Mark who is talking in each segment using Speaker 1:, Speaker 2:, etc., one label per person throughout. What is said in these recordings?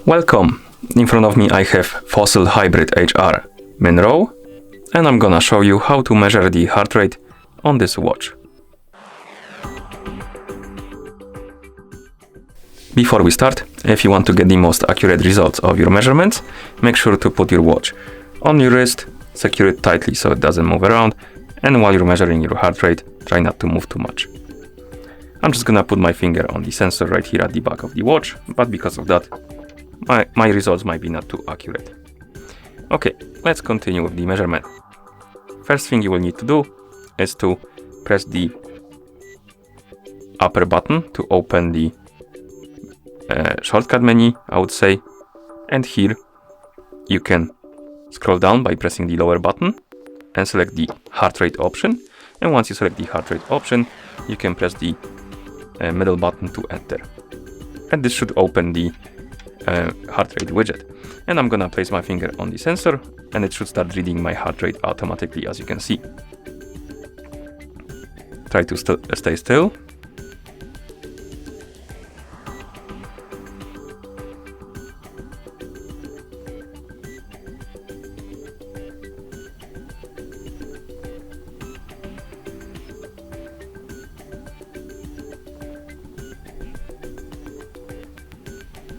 Speaker 1: Welcome! In front of me I have Fossil Hybrid HR Monroe, and I'm gonna show you how to measure the heart rate on this watch. Before we start, if you want to get the most accurate results of your measurements, make sure to put your watch on your wrist, secure it tightly so it doesn't move around, and while you're measuring your heart rate, try not to move too much. I'm just gonna put my finger on the sensor right here at the back of the watch, but because of that, my results might be not too accurate. Okay, let's continue with the measurement. First thing you will need to do is to press the upper button to open the shortcut menu, I would say, and here you can scroll down by pressing the lower button and select the heart rate option, and once you select the heart rate option you can press the middle button to enter, and this should open the heart rate widget. And I'm gonna place my finger on the sensor and it should start reading my heart rate automatically, as you can see. Try to stay still.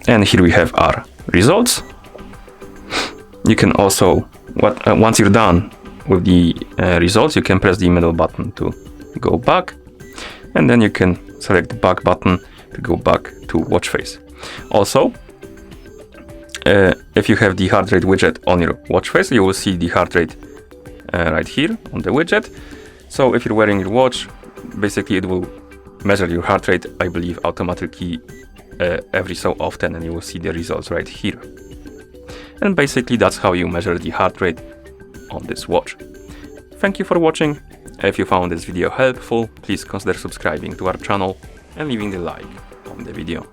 Speaker 1: And here we have our results. You can also, once you're done with the results, you can press the middle button to go back, and then you can select the back button to go back to watch face. Also, if you have the heart rate widget on your watch face, you will see the heart rate right here on the widget. So if you're wearing your watch, basically it will measure your heart rate, I believe, automatically every so often, and you will see the results right here. And basically that's how you measure the heart rate on this watch. Thank you for watching. If you found this video helpful, please consider subscribing to our channel and leaving the like on the video.